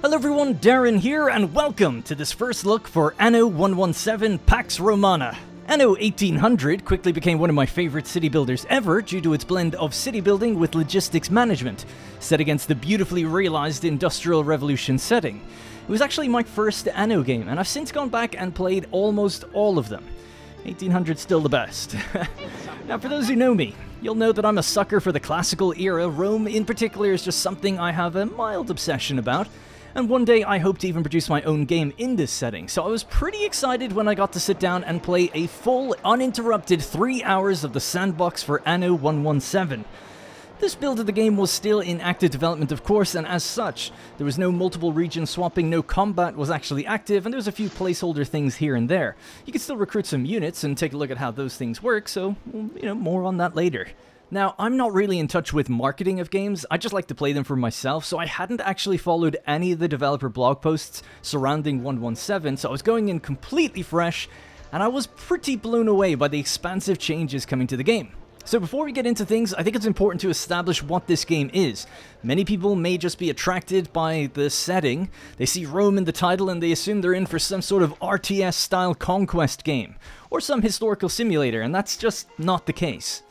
Hello everyone, Darren here, and welcome to this first look for Anno 117 Pax Romana. Anno 1800 quickly became one of my favorite city builders ever due to its blend of city building with logistics management, set against the beautifully realized Industrial Revolution setting. It was actually my first Anno game, and I've since gone back and played almost all of them. 1800's still the best. Now, for those who know me, you'll know that I'm a sucker for the classical era. Rome in particular is just something I have a mild obsession about. And one day I hope to even produce my own game in this setting, so I was pretty excited when I got to sit down and play a full, uninterrupted 3 hours of the sandbox for Anno 117. This build of the game was still in active development, of course, and as such, there was no multiple region swapping, no combat was actually active, and there was a few placeholder things here and there. You could still recruit some units and take a look at how those things work, so, more on that later. Now, I'm not really in touch with marketing of games, I just like to play them for myself, so I hadn't actually followed any of the developer blog posts surrounding 117, so I was going in completely fresh, and I was pretty blown away by the expansive changes coming to the game. So before we get into things, I think it's important to establish what this game is. Many people may just be attracted by the setting, they see Rome in the title and they assume they're in for some sort of RTS-style conquest game, or some historical simulator, and that's just not the case.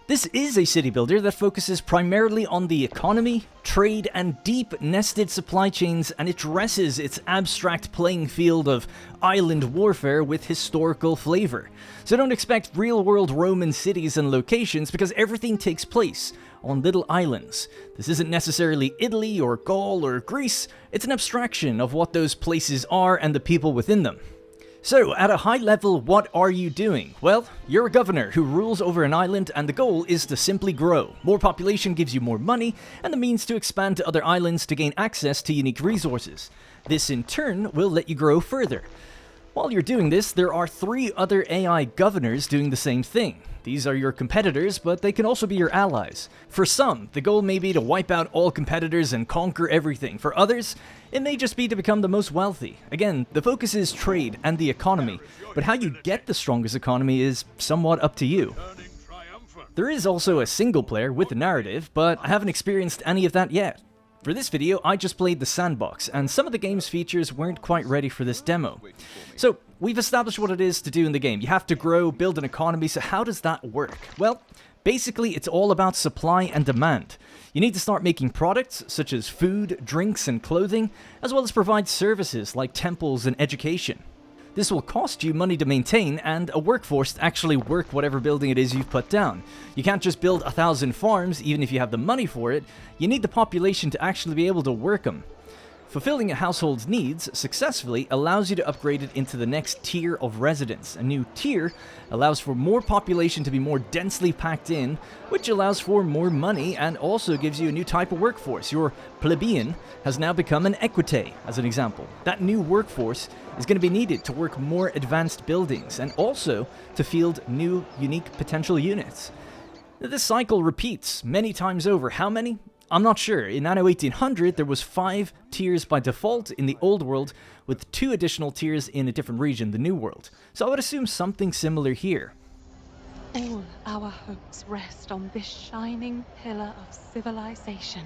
This is a city builder that focuses primarily on the economy, trade, and deep nested supply chains, and it dresses its abstract playing field of island warfare with historical flavor. So don't expect real-world Roman cities and locations because everything takes place on little islands. This isn't necessarily Italy or Gaul or Greece, it's an abstraction of what those places are and the people within them. So, at a high level, what are you doing? Well, you're a governor who rules over an island, and the goal is to simply grow. More population gives you more money, and the means to expand to other islands to gain access to unique resources. This, in turn, will let you grow further. While you're doing this, there are 3 other AI governors doing the same thing. These are your competitors, but they can also be your allies. For some, the goal may be to wipe out all competitors and conquer everything. For others, it may just be to become the most wealthy. Again, the focus is trade and the economy, but how you get the strongest economy is somewhat up to you. There is also a single player with a narrative, but I haven't experienced any of that yet. For this video, I just played the sandbox, and some of the game's features weren't quite ready for this demo. So, we've established what it is to do in the game. You have to grow, build an economy, so how does that work? Well, basically it's all about supply and demand. You need to start making products, such as food, drinks, and clothing, as well as provide services like temples and education. This will cost you money to maintain and a workforce to actually work whatever building it is you've put down. You can't just build 1,000 farms even if you have the money for it, you need the population to actually be able to work them. Fulfilling a household's needs successfully allows you to upgrade it into the next tier of residence. A new tier allows for more population to be more densely packed in, which allows for more money and also gives you a new type of workforce. Your plebeian has now become an equite, as an example. That new workforce is going to be needed to work more advanced buildings and also to field new, unique potential units. This cycle repeats many times over. How many? I'm not sure. In Anno 1800, there was 5 tiers by default in the old world, with 2 additional tiers in a different region, the new world. So I would assume something similar here. All our hopes rest on this shining pillar of civilization.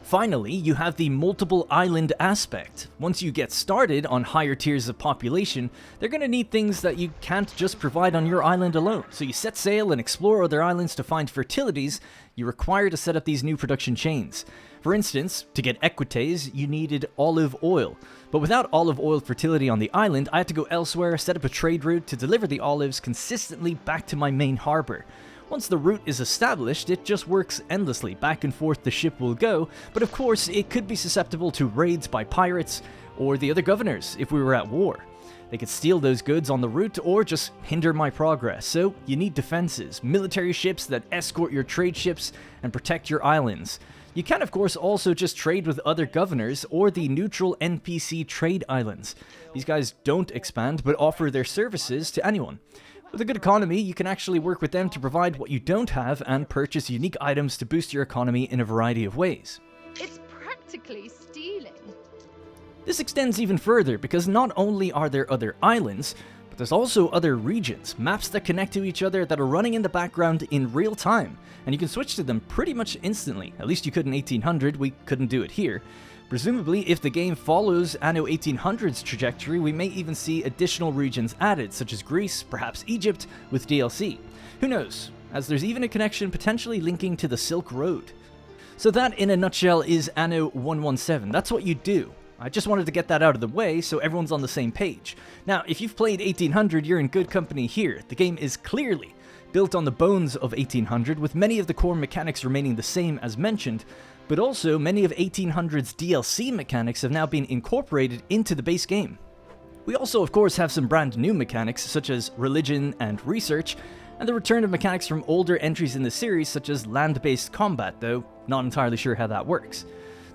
Finally, you have the multiple island aspect. Once you get started on higher tiers of population, they're going to need things that you can't just provide on your island alone. So you set sail and explore other islands to find fertilities, you require to set up these new production chains. For instance, to get equites, you needed olive oil. But without olive oil fertility on the island, I had to go elsewhere, set up a trade route to deliver the olives consistently back to my main harbor. Once the route is established, it just works endlessly. Back and forth the ship will go, but of course it could be susceptible to raids by pirates or the other governors if we were at war. They could steal those goods on the route or just hinder my progress, so you need defenses, military ships that escort your trade ships and protect your islands. You can of course also just trade with other governors or the neutral NPC trade islands. These guys don't expand but offer their services to anyone. With a good economy, you can actually work with them to provide what you don't have and purchase unique items to boost your economy in a variety of ways. It's practically stealing. This extends even further because not only are there other islands, but there's also other regions, maps that connect to each other that are running in the background in real time, and you can switch to them pretty much instantly. At least you could in 1800, we couldn't do it here. Presumably, if the game follows Anno 1800's trajectory, we may even see additional regions added, such as Greece, perhaps Egypt, with DLC. Who knows, as there's even a connection potentially linking to the Silk Road. So that, in a nutshell, is Anno 117. That's what you do. I just wanted to get that out of the way so everyone's on the same page. Now, if you've played 1800, you're in good company here. The game is clearly built on the bones of 1800, with many of the core mechanics remaining the same as mentioned, but also many of 1800's DLC mechanics have now been incorporated into the base game. We also, of course, have some brand new mechanics, such as religion and research, and the return of mechanics from older entries in the series, such as land-based combat, though not entirely sure how that works.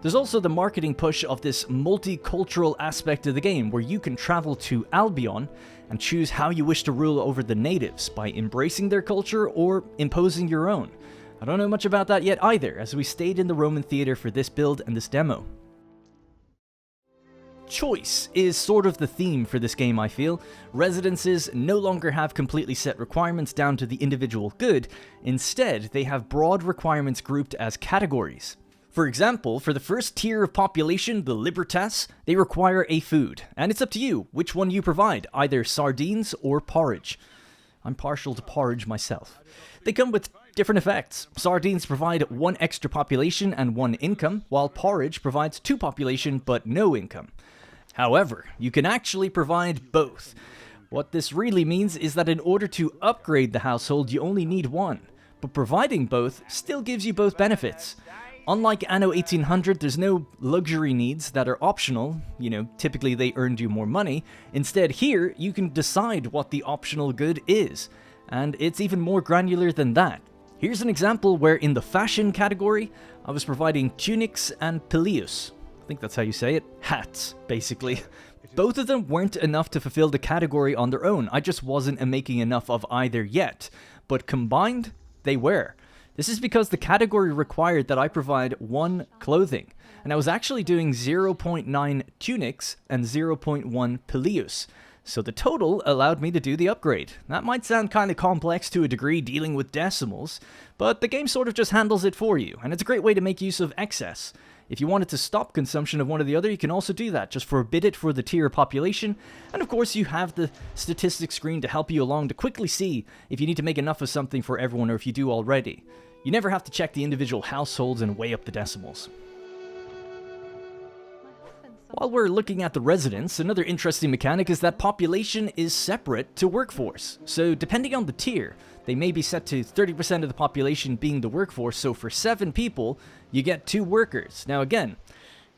There's also the marketing push of this multicultural aspect of the game, where you can travel to Albion and choose how you wish to rule over the natives, by embracing their culture or imposing your own. I don't know much about that yet either, as we stayed in the Roman theater for this build and this demo. Choice is sort of the theme for this game, I feel. Residences no longer have completely set requirements down to the individual good. Instead, they have broad requirements grouped as categories. For example, for the first tier of population, the Libertas, they require a food, and it's up to you which one you provide, either sardines or porridge. I'm partial to porridge myself. They come with different effects. Sardines provide 1 extra population and 1 income, while porridge provides 2 population but no income. However, you can actually provide both. What this really means is that in order to upgrade the household, you only need 1, but providing both still gives you both benefits. Unlike Anno 1800, there's no luxury needs that are optional, typically they earned you more money. Instead, here, you can decide what the optional good is, and it's even more granular than that. Here's an example where in the fashion category, I was providing tunics and pileus. I think that's how you say it. Hats, basically. Both of them weren't enough to fulfill the category on their own. I just wasn't making enough of either yet. But combined, they were. This is because the category required that I provide 1 clothing. And I was actually doing 0.9 tunics and 0.1 pileus. So the total allowed me to do the upgrade. That might sound kind of complex to a degree dealing with decimals, but the game sort of just handles it for you, and it's a great way to make use of excess. If you wanted to stop consumption of one or the other, you can also do that. Just forbid it for the tier population, and of course you have the statistics screen to help you along to quickly see if you need to make enough of something for everyone or if you do already. You never have to check the individual households and weigh up the decimals. While we're looking at the residents, another interesting mechanic is that population is separate to workforce. So depending on the tier, they may be set to 30% of the population being the workforce, so for 7 people, you get 2 workers. Now again,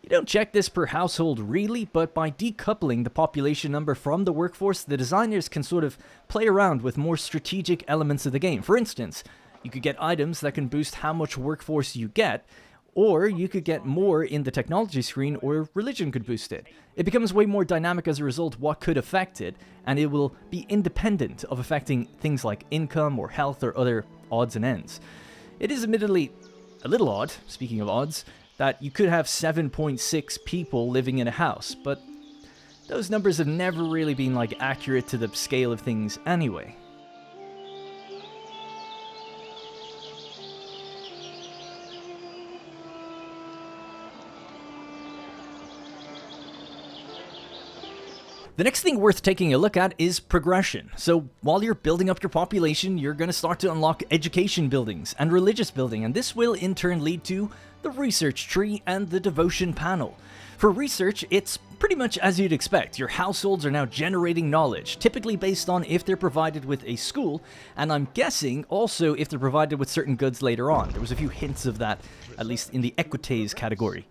you don't check this per household really, but by decoupling the population number from the workforce, the designers can sort of play around with more strategic elements of the game. For instance, you could get items that can boost how much workforce you get, or you could get more in the technology screen, or religion could boost it. It becomes way more dynamic as a result what could affect it, and it will be independent of affecting things like income or health or other odds and ends. It is admittedly a little odd, speaking of odds, that you could have 7.6 people living in a house, but those numbers have never really been accurate to the scale of things anyway. The next thing worth taking a look at is progression. So while you're building up your population, you're going to start to unlock education buildings and religious building, and this will in turn lead to the research tree and the devotion panel. For research, it's pretty much as you'd expect. Your households are now generating knowledge, typically based on if they're provided with a school, and I'm guessing also if they're provided with certain goods later on. There was a few hints of that, at least in the equites category.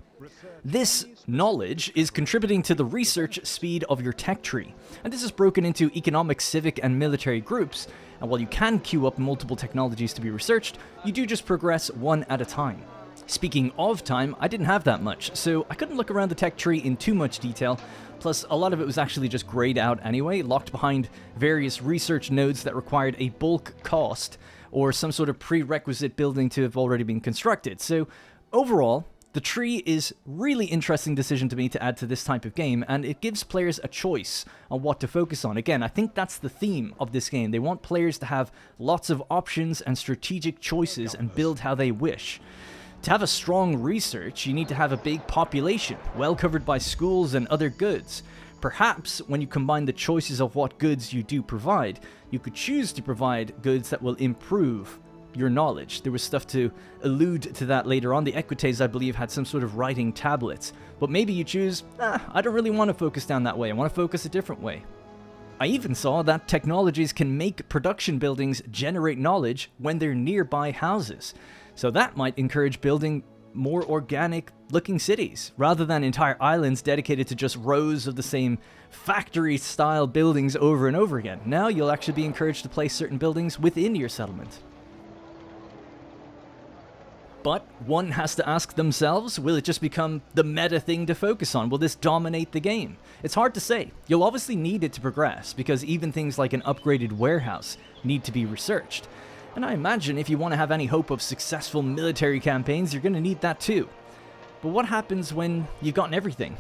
This knowledge is contributing to the research speed of your tech tree, and this is broken into economic, civic, and military groups, and while you can queue up multiple technologies to be researched, you do just progress one at a time. Speaking of time, I didn't have that much, so I couldn't look around the tech tree in too much detail, plus a lot of it was actually just grayed out anyway, locked behind various research nodes that required a bulk cost, or some sort of prerequisite building to have already been constructed. So overall, the tree is really interesting decision to me to add to this type of game, and it gives players a choice on what to focus on. Again, I think that's the theme of this game. They want players to have lots of options and strategic choices and build how they wish. To have a strong research, you need to have a big population, well covered by schools and other goods. Perhaps, when you combine the choices of what goods you do provide, you could choose to provide goods that will improve your knowledge. There was stuff to allude to that later on. The Equites, I believe, had some sort of writing tablets. But maybe you choose, I don't really want to focus down that way. I want to focus a different way. I even saw that technologies can make production buildings generate knowledge when they're nearby houses. So that might encourage building more organic looking cities, rather than entire islands dedicated to just rows of the same factory style buildings over and over again. Now you'll actually be encouraged to place certain buildings within your settlement. But one has to ask themselves, will it just become the meta thing to focus on? Will this dominate the game? It's hard to say. You'll obviously need it to progress, because even things like an upgraded warehouse need to be researched. And I imagine if you want to have any hope of successful military campaigns, you're going to need that too. But what happens when you've gotten everything?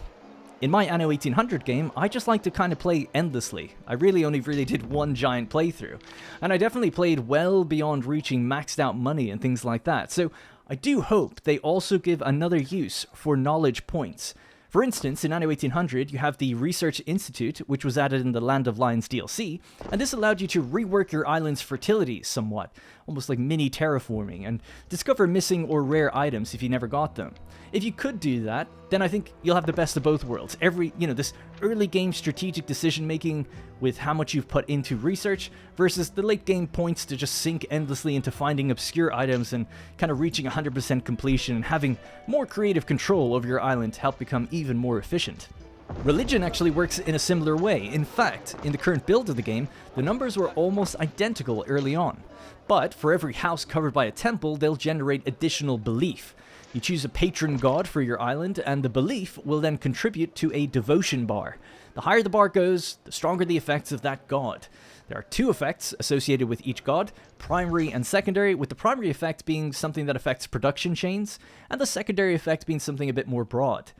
In my Anno 1800 game, I just like to kind of play endlessly. I really only did one giant playthrough. And I definitely played well beyond reaching maxed out money and things like that. So I do hope they also give another use for knowledge points. For instance, in Anno 1800, you have the Research Institute, which was added in the Land of Lions DLC, and this allowed you to rework your island's fertility somewhat, almost like mini terraforming, and discover missing or rare items if you never got them. If you could do that, then I think you'll have the best of both worlds. This early game strategic decision making with how much you've put into research versus the late game points to just sink endlessly into finding obscure items and kind of reaching 100% completion and having more creative control over your island to help become even more efficient. Religion actually works in a similar way. In fact, in the current build of the game, the numbers were almost identical early on. But for every house covered by a temple, they'll generate additional belief. You choose a patron god for your island, and the belief will then contribute to a devotion bar. The higher the bar goes, the stronger the effects of that god. There are two effects associated with each god, primary and secondary, with the primary effect being something that affects production chains, and the secondary effect being something a bit more broad.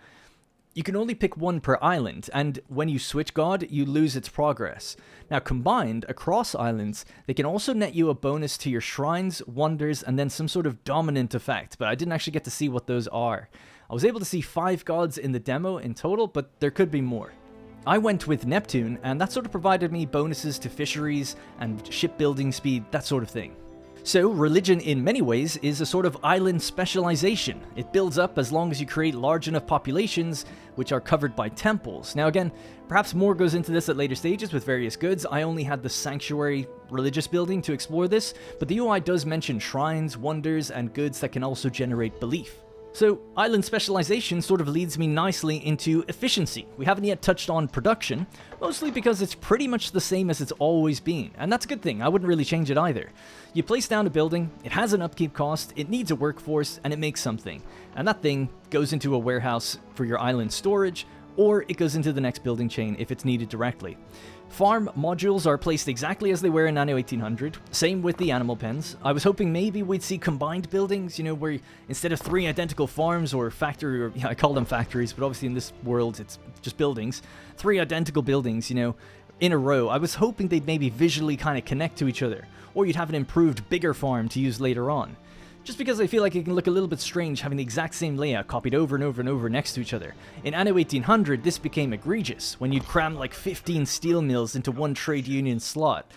You can only pick one per island, and when you switch god, you lose its progress. Now combined, across islands, they can also net you a bonus to your shrines, wonders, and then some sort of dominant effect, but I didn't actually get to see what those are. I was able to see 5 gods in the demo in total, but there could be more. I went with Neptune, and that sort of provided me bonuses to fisheries and shipbuilding speed, that sort of thing. So, religion in many ways is a sort of island specialization. It builds up as long as you create large enough populations which are covered by temples. Now again, perhaps more goes into this at later stages with various goods. I only had the sanctuary religious building to explore this, but the UI does mention shrines, wonders, and goods that can also generate belief. So, island specialization sort of leads me nicely into efficiency. We haven't yet touched on production, mostly because it's pretty much the same as it's always been, and that's a good thing. I wouldn't really change it either. You place down a building, it has an upkeep cost, it needs a workforce, and it makes something. And that thing goes into a warehouse for your island storage, or it goes into the next building chain if it's needed directly. Farm modules are placed exactly as they were in Anno 1800, same with the animal pens. I was hoping maybe we'd see combined buildings, where instead of 3 identical farms or factory, or I call them factories, but obviously in this world it's just buildings, 3 identical buildings, in a row. I was hoping they'd maybe visually kind of connect to each other, or you'd have an improved bigger farm to use later on. Just because I feel like it can look a little bit strange having the exact same layout copied over and over and over next to each other. In Anno 1800, this became egregious, when you'd cram like 15 steel mills into one trade union slot.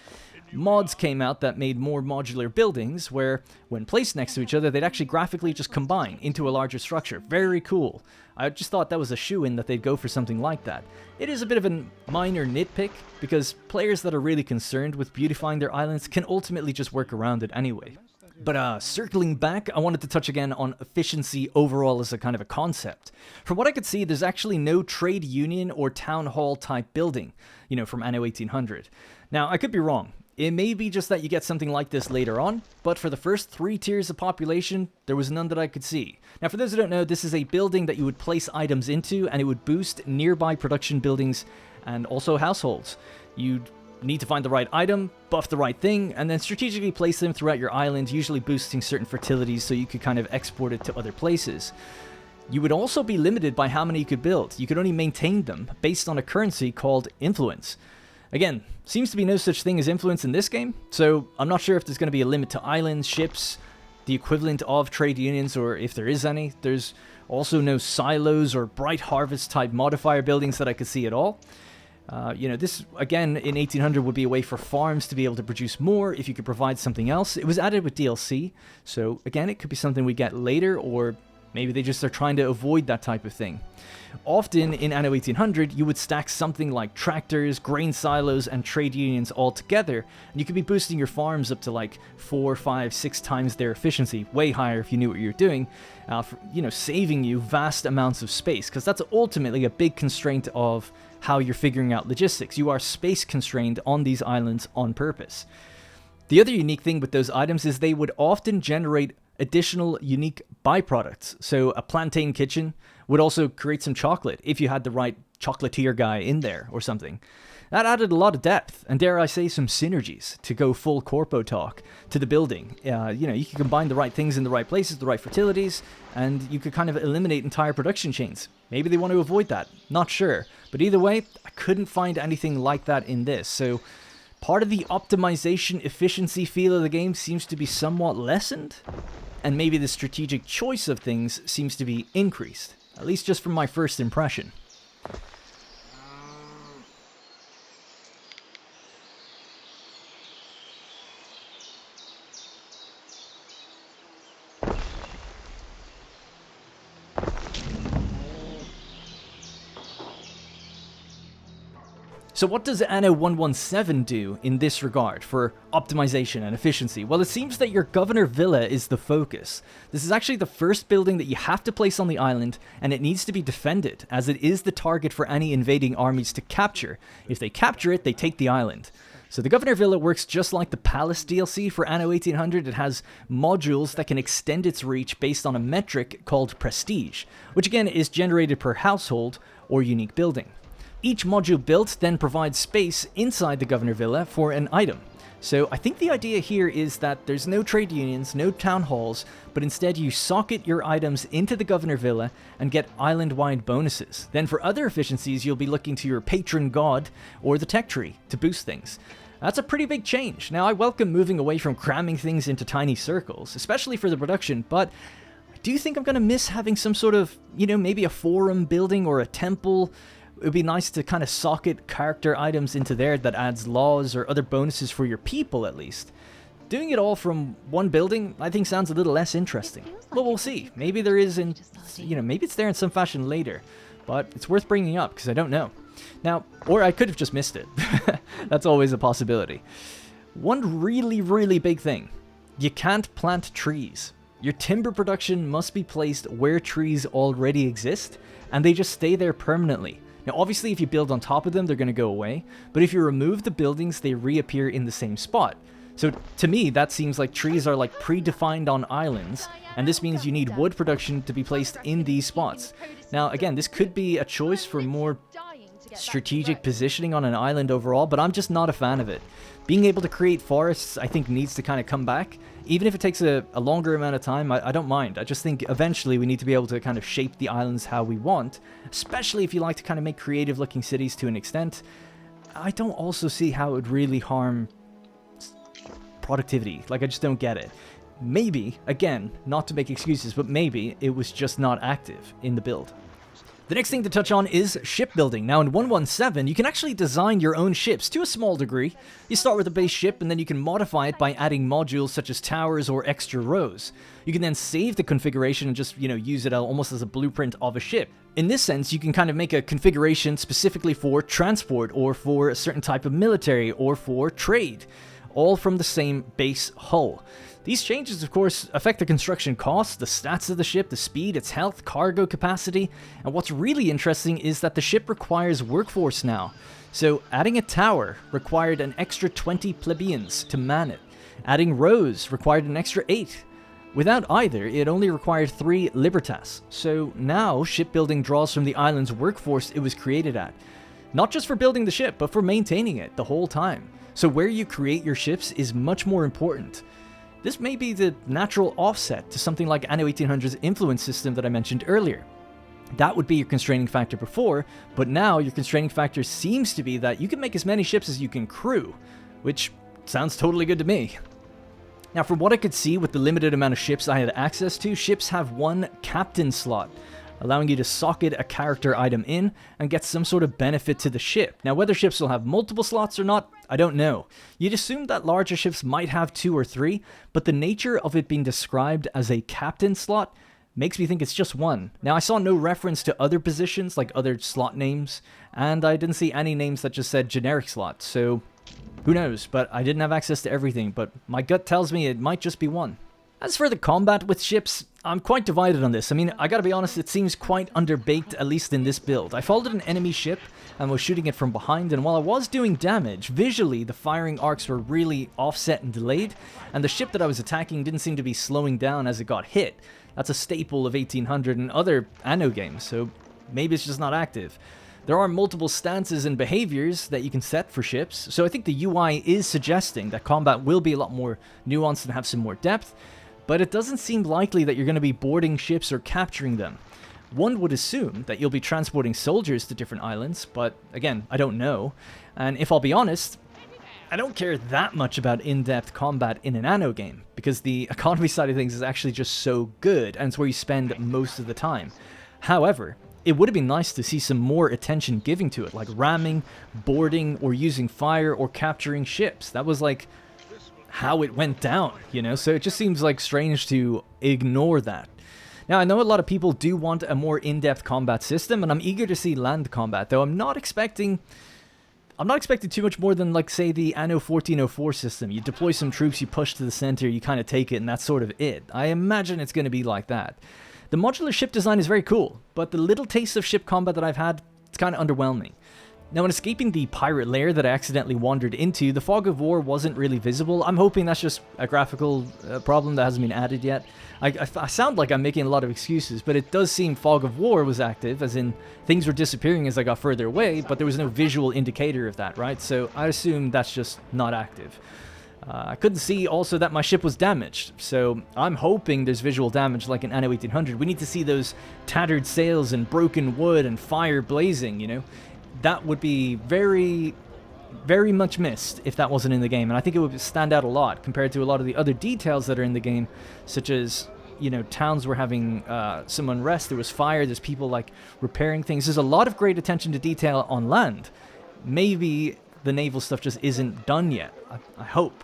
Mods came out that made more modular buildings, where, when placed next to each other, they'd actually graphically just combine into a larger structure. Very cool. I just thought that was a shoo-in that they'd go for something like that. It is a bit of a minor nitpick, because players that are really concerned with beautifying their islands can ultimately just work around it anyway. But circling back, I wanted to touch again on efficiency overall as a kind of a concept. From what I could see, there's actually no trade union or town hall type building, from Anno 1800. Now, I could be wrong. It may be just that you get something like this later on, but for the first 3 tiers of population, there was none that I could see. Now, for those who don't know, this is a building that you would place items into, and it would boost nearby production buildings and also households. You'd need to find the right item, buff the right thing, and then strategically place them throughout your island, usually boosting certain fertilities so you could kind of export it to other places. You would also be limited by how many you could build. You could only maintain them based on a currency called influence. Again, seems to be no such thing as influence in this game, so I'm not sure if there's going to be a limit to islands, ships, the equivalent of trade unions, or if there is any. There's also no silos or bright harvest type modifier buildings that I could see at all. This, again, in 1800 would be a way for farms to be able to produce more if you could provide something else. It was added with DLC, so again, it could be something we get later, or maybe they just are trying to avoid that type of thing. Often in Anno 1800, you would stack something like tractors, grain silos, and trade unions all together, and you could be boosting your farms up to like 4, 5, 6 times their efficiency, way higher if you knew what you were doing, saving you vast amounts of space, because that's ultimately a big constraint of how you're figuring out logistics. You are space constrained on these islands on purpose. The other unique thing with those items is they would often generate additional unique byproducts. So a plantain kitchen would also create some chocolate if you had the right chocolatier guy in there or something. That added a lot of depth, and dare I say some synergies, to go full corpo talk, to the building. You could combine the right things in the right places, the right fertilities, and you could kind of eliminate entire production chains. Maybe they want to avoid that, not sure. But either way, I couldn't find anything like that in this, so part of the optimization efficiency feel of the game seems to be somewhat lessened, and maybe the strategic choice of things seems to be increased, at least just from my first impression. So what does Anno 117 do in this regard for optimization and efficiency? Well, it seems that your Governor Villa is the focus. This is actually the first building that you have to place on the island, and it needs to be defended, as it is the target for any invading armies to capture. If they capture it, they take the island. So the Governor Villa works just like the Palace DLC for Anno 1800. It has modules that can extend its reach based on a metric called Prestige, which again is generated per household or unique building. Each module built then provides space inside the Governor Villa for an item. So I think the idea here is that there's no trade unions, no town halls, but instead you socket your items into the Governor Villa and get island-wide bonuses. Then for other efficiencies, you'll be looking to your patron god or the tech tree to boost things. That's a pretty big change. Now, I welcome moving away from cramming things into tiny circles, especially for the production, but I do think I'm going to miss having some sort of, maybe a forum building or a temple. It would be nice to kind of socket character items into there that adds laws or other bonuses for your people, at least. Doing it all from one building, I think, sounds a little less interesting. But we'll see. Maybe there is maybe it's there in some fashion later. But it's worth bringing up, because I don't know. Now, or I could have just missed it. That's always a possibility. One really, really big thing. You can't plant trees. Your timber production must be placed where trees already exist, and they just stay there permanently. Now, obviously, if you build on top of them, they're going to go away, but if you remove the buildings, they reappear in the same spot. So, to me, that seems like trees are like predefined on islands, and this means you need wood production to be placed in these spots. Now, again, this could be a choice for more strategic positioning on an island overall, but I'm just not a fan of it. Being able to create forests, I think, needs to kind of come back. Even if it takes a longer amount of time, I don't mind. I just think eventually we need to be able to kind of shape the islands how we want, especially if you like to kind of make creative looking cities to an extent. I don't also see how it would really harm productivity. Like, I just don't get it. Maybe, again, not to make excuses, but maybe it was just not active in the build. The next thing to touch on is shipbuilding. Now in 117, you can actually design your own ships to a small degree. You start with a base ship and then you can modify it by adding modules such as towers or extra rows. You can then save the configuration and just, use it almost as a blueprint of a ship. In this sense, you can kind of make a configuration specifically for transport or for a certain type of military or for trade, all from the same base hull. These changes, of course, affect the construction costs, the stats of the ship, the speed, its health, cargo capacity, and what's really interesting is that the ship requires workforce now. So adding a tower required an extra 20 plebeians to man it. Adding rows required an extra 8. Without either, it only required 3 libertas. So now shipbuilding draws from the island's workforce it was created at. Not just for building the ship, but for maintaining it the whole time. So where you create your ships is much more important. This may be the natural offset to something like Anno 1800's influence system that I mentioned earlier. That would be your constraining factor before, but now your constraining factor seems to be that you can make as many ships as you can crew, which sounds totally good to me. Now, from what I could see with the limited amount of ships I had access to, ships have one captain slot, allowing you to socket a character item in and get some sort of benefit to the ship. Now, whether ships will have multiple slots or not, I don't know. You'd assume that larger ships might have 2 or 3, but the nature of it being described as a captain slot makes me think it's just one. Now, I saw no reference to other positions, like other slot names, and I didn't see any names that just said generic slot, so who knows, but I didn't have access to everything, but my gut tells me it might just be one. As for the combat with ships, I'm quite divided on this. I mean, I gotta be honest, it seems quite underbaked, at least in this build. I followed an enemy ship and was shooting it from behind, and while I was doing damage, visually the firing arcs were really offset and delayed, and the ship that I was attacking didn't seem to be slowing down as it got hit. That's a staple of 1800 and other Anno games, so maybe it's just not active. There are multiple stances and behaviors that you can set for ships, so I think the UI is suggesting that combat will be a lot more nuanced and have some more depth, but it doesn't seem likely that you're going to be boarding ships or capturing them. One would assume that you'll be transporting soldiers to different islands, but again, I don't know. And if I'll be honest, I don't care that much about in-depth combat in an Anno game, because the economy side of things is actually just so good, and it's where you spend most of the time. However, it would have been nice to see some more attention giving to it, like ramming, boarding, or using fire, or capturing ships. That was like how it went down, you know? So it just seems like strange to ignore that. Now, I know a lot of people do want a more in-depth combat system, and I'm eager to see land combat, though I'm not expecting too much more than, like, say, the Anno 1404 system. You deploy some troops, you push to the center, you kind of take it, and that's sort of it. I imagine it's going to be like that. The modular ship design is very cool, but the little taste of ship combat that I've had, it's kind of underwhelming. Now, when escaping the pirate lair that I accidentally wandered into, the fog of war wasn't really visible. I'm hoping that's just a graphical problem that hasn't been added yet. I sound like I'm making a lot of excuses, but it does seem fog of war was active, as in things were disappearing as I got further away, but there was no visual indicator of that, right? So I assume that's just not active. I couldn't see also that my ship was damaged, so I'm hoping there's visual damage like in Anno 1800. We need to see those tattered sails and broken wood and fire blazing, you know? That would be very, very much missed if that wasn't in the game, and I think it would stand out a lot compared to a lot of the other details that are in the game, such as, you know, towns were having some unrest, there was fire, there's people, like, repairing things. There's a lot of great attention to detail on land. Maybe the naval stuff just isn't done yet. I hope.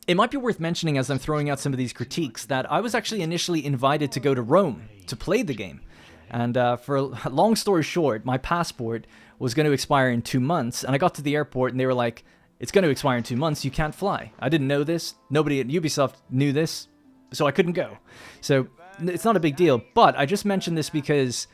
It might be worth mentioning as I'm throwing out some of these critiques that I was actually initially invited to go to Rome to play the game. And for a long story short, my passport was going to expire in 2 months, and I got to the airport and they were like, it's going to expire in 2 months, you can't fly. I didn't know this, nobody at Ubisoft knew this, so I couldn't go. So it's not a big deal, but I just mentioned this because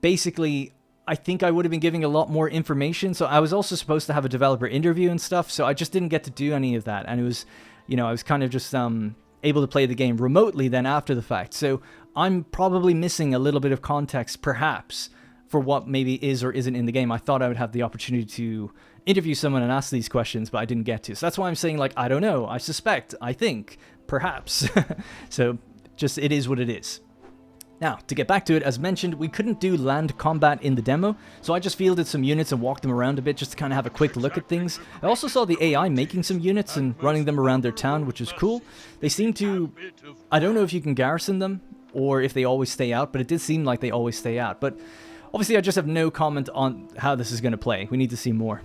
basically I think I would have been giving a lot more information, so I was also supposed to have a developer interview and stuff, so I just didn't get to do any of that, and it was, you know, I was kind of just able to play the game remotely then after the fact, so I'm probably missing a little bit of context, perhaps, for what maybe is or isn't in the game. I thought I would have the opportunity to interview someone and ask these questions, but I didn't get to. So that's why I'm saying, like, I don't know, I suspect, I think, perhaps. So, just, it is what it is. Now, to get back to it, as mentioned, we couldn't do land combat in the demo, so I just fielded some units and walked them around a bit just to kind of have a quick look at things. I also saw the AI making some units and running them around their town, which is cool. They seem to... I don't know if you can garrison them, or if they always stay out, but it did seem like they always stay out. But obviously, I just have no comment on how this is going to play. We need to see more.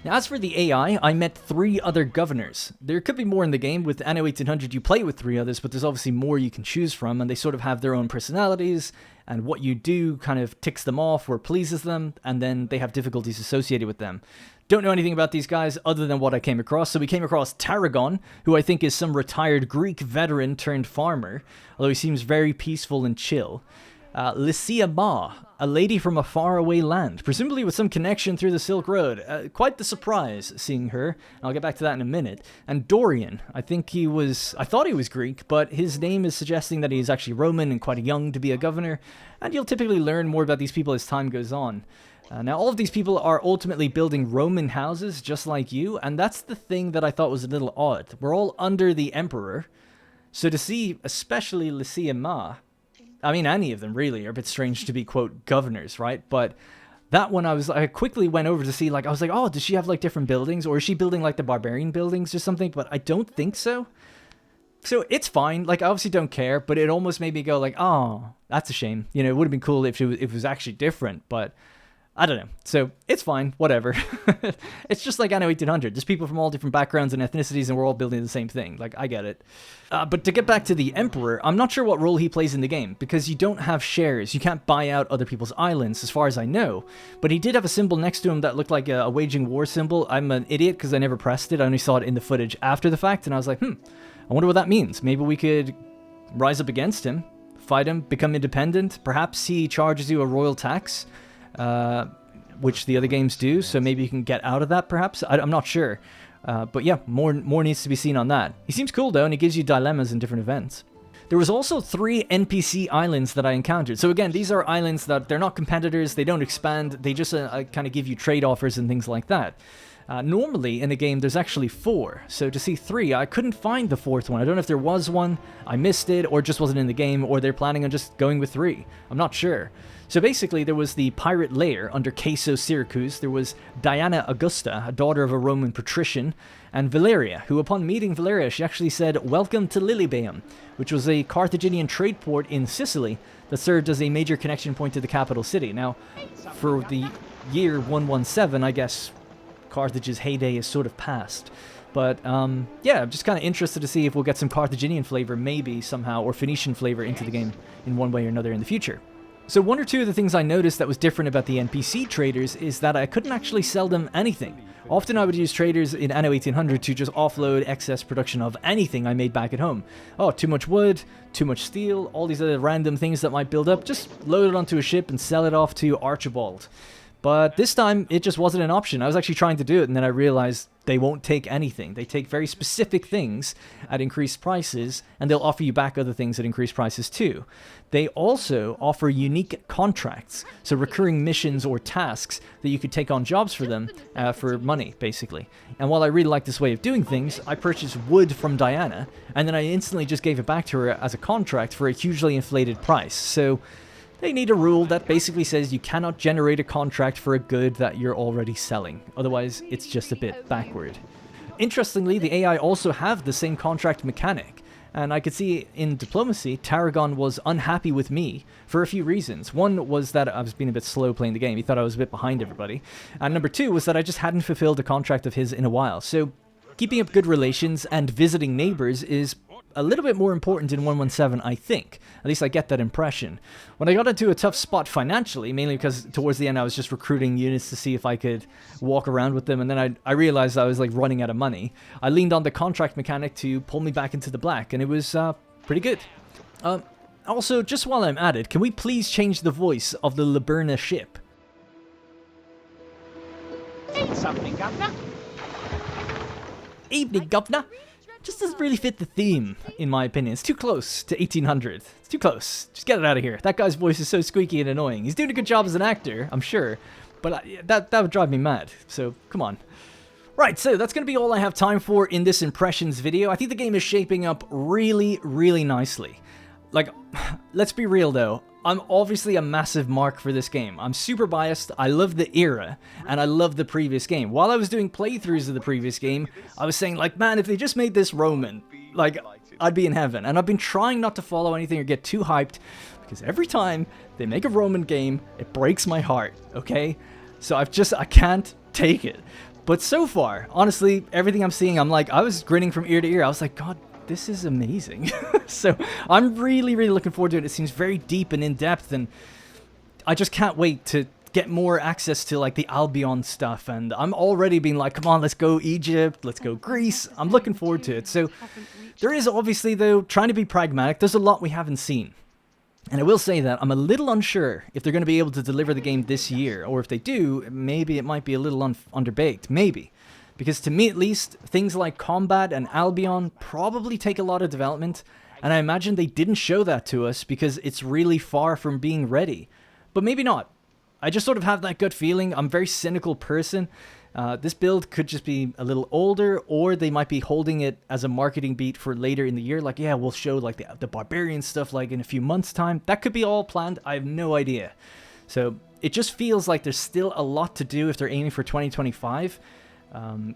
Now, as for the AI, I met 3 other governors. There could be more in the game. With Anno 1800, you play with 3 others, but there's obviously more you can choose from, and they sort of have their own personalities, and what you do kind of ticks them off or pleases them, and then they have difficulties associated with them. Don't know anything about these guys other than what I came across. So we came across Tarragon, who I think is some retired Greek veteran turned farmer, although he seems very peaceful and chill. Lycia Ma, a lady from a faraway land, presumably with some connection through the Silk Road. Quite the surprise seeing her, and I'll get back to that in a minute. And Dorian, I thought he was Greek, but his name is suggesting that he's actually Roman and quite young to be a governor, and you'll typically learn more about these people as time goes on. Now, all of these people are ultimately building Roman houses just like you, and that's the thing that I thought was a little odd. We're all under the Emperor, so to see especially Lycia Ma, I mean, any of them really are a bit strange to be, quote, governors, right? But That one I quickly went over to see, like, I was like, oh, does she have like different buildings, or is she building like the barbarian buildings or something? But I don't think so. So it's fine. Like, I obviously don't care, but it almost made me go like, oh, that's a shame. You know, it would have been cool if it was actually different, but I don't know. So it's fine, whatever. It's just like Anno 1800. There's people from all different backgrounds and ethnicities, and we're all building the same thing. Like, I get it. But to get back to the Emperor, I'm not sure what role he plays in the game, because you don't have shares. You can't buy out other people's islands, as far as I know. But he did have a symbol next to him that looked like a waging war symbol. I'm an idiot because I never pressed it. I only saw it in the footage after the fact, and I was like, I wonder what that means. Maybe we could rise up against him, fight him, become independent. Perhaps he charges you a royal tax. Which the other games do, so maybe you can get out of that, perhaps? I'm not sure. But yeah, more needs to be seen on that. He seems cool, though, and he gives you dilemmas in different events. There was also 3 NPC islands that I encountered. So again, these are islands that they're not competitors, they don't expand, they just kind of give you trade offers and things like that. Normally, in a game, there's actually 4. So to see 3, I couldn't find the 4th one. I don't know if there was one, I missed it, or it just wasn't in the game, or they're planning on just going with 3. I'm not sure. So basically, there was the pirate lair under Caeso Syracuse. There was Diana Augusta, a daughter of a Roman patrician, and Valeria, who upon meeting Valeria, she actually said, "Welcome to Lilybaeum," which was a Carthaginian trade port in Sicily that served as a major connection point to the capital city. Now, for the year 117, I guess Carthage's heyday is sort of past. But, yeah, I'm just kind of interested to see if we'll get some Carthaginian flavor, maybe, somehow, or Phoenician flavor into the game in one way or another in the future. So one or two of the things I noticed that was different about the NPC traders is that I couldn't actually sell them anything. Often I would use traders in Anno 1800 to just offload excess production of anything I made back at home. Oh, too much wood, too much steel, all these other random things that might build up, just load it onto a ship and sell it off to Archibald. But this time, it just wasn't an option. I was actually trying to do it, and then I realized they won't take anything. They take very specific things at increased prices, and they'll offer you back other things at increased prices too. They also offer unique contracts, so recurring missions or tasks that you could take on jobs for them for money, basically. And while I really like this way of doing things, I purchased wood from Diana, and then I instantly just gave it back to her as a contract for a hugely inflated price. So they need a rule that basically says you cannot generate a contract for a good that you're already selling. Otherwise, it's just a bit backward. Interestingly, the AI also have the same contract mechanic. And I could see in diplomacy, Tarragon was unhappy with me for a few reasons. One was that I was being a bit slow playing the game. He thought I was a bit behind everybody. And number 2 was that I just hadn't fulfilled a contract of his in a while. So keeping up good relations and visiting neighbors is a little bit more important in 117, I think. At least I get that impression. When I got into a tough spot financially, mainly because towards the end I was just recruiting units to see if I could walk around with them, and then I realized I was like running out of money. I leaned on the contract mechanic to pull me back into the black, and it was pretty good. Also, just while I'm at it, can we please change the voice of the Liburna ship? Say something, Governor. Evening, Governor. Just doesn't really fit the theme, in my opinion. It's too close to 1800. It's too close. Just get it out of here. That guy's voice is so squeaky and annoying. He's doing a good job as an actor, I'm sure, but that would drive me mad. So, come on. Right, so that's going to be all I have time for in this impressions video. I think the game is shaping up really, really nicely. Like, let's be real though. I'm obviously a massive mark for this game. I'm super biased, I love the era, and I love the previous game. While I was doing playthroughs of the previous game, I was saying like, man, if they just made this Roman, like, I'd be in heaven. And I've been trying not to follow anything or get too hyped, because every time they make a Roman game, it breaks my heart, okay? So I can't take it. But so far, honestly, everything I'm seeing, I'm like, I was grinning from ear to ear. I was like, God, this is amazing. So I'm really, really looking forward to it. It seems very deep and in-depth, and I just can't wait to get more access to like the Albion stuff. And I'm already being like, come on, let's go Egypt, let's go Greece. I'm looking forward to it. So there is obviously, though, trying to be pragmatic, there's a lot we haven't seen. And I will say that I'm a little unsure if they're going to be able to deliver the game this year, or if they do, maybe it might be a little underbaked, maybe. Because to me at least, things like Combat and Albion probably take a lot of development, and I imagine they didn't show that to us because it's really far from being ready. But maybe not. I just sort of have that gut feeling. I'm a very cynical person. This build could just be a little older, or they might be holding it as a marketing beat for later in the year. Like, yeah, we'll show like the barbarian stuff like in a few months' time. That could be all planned. I have no idea. So it just feels like there's still a lot to do if they're aiming for 2025.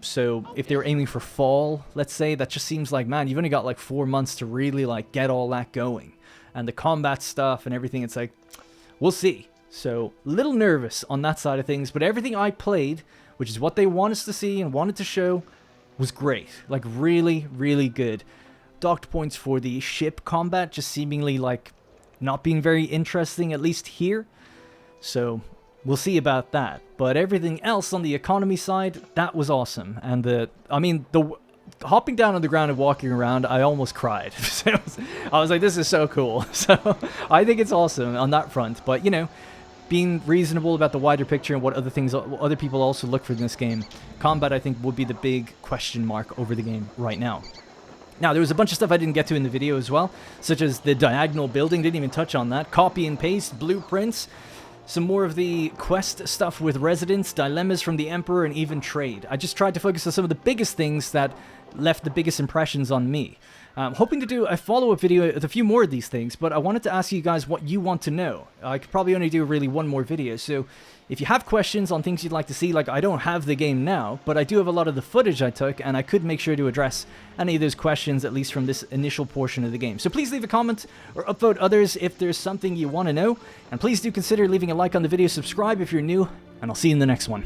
So if they were aiming for fall, let's say, that just seems like, man, you've only got like 4 months to really like get all that going. And the combat stuff and everything, it's like, we'll see. So, little nervous on that side of things, but everything I played, which is what they want us to see and wanted to show, was great. Like, really, really good. Docked points for the ship combat, just seemingly, like, not being very interesting, at least here. So, we'll see about that. But everything else on the economy side, that was awesome. And the hopping down on the ground and walking around, I almost cried. I was like, this is so cool. So, I think it's awesome on that front. But, you know, being reasonable about the wider picture and what other things other people also look for in this game, combat, I think, would be the big question mark over the game right now. Now, there was a bunch of stuff I didn't get to in the video as well, such as the diagonal building, didn't even touch on that, copy and paste, blueprints, some more of the quest stuff with residents, dilemmas from the Emperor, and even trade. I just tried to focus on some of the biggest things that left the biggest impressions on me. I'm hoping to do a follow-up video with a few more of these things, but I wanted to ask you guys what you want to know. I could probably only do really one more video, so if you have questions on things you'd like to see, like I don't have the game now, but I do have a lot of the footage I took, and I could make sure to address any of those questions, at least from this initial portion of the game. So please leave a comment or upvote others if there's something you want to know, and please do consider leaving a like on the video, subscribe if you're new, and I'll see you in the next one.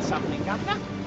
Something, Governor.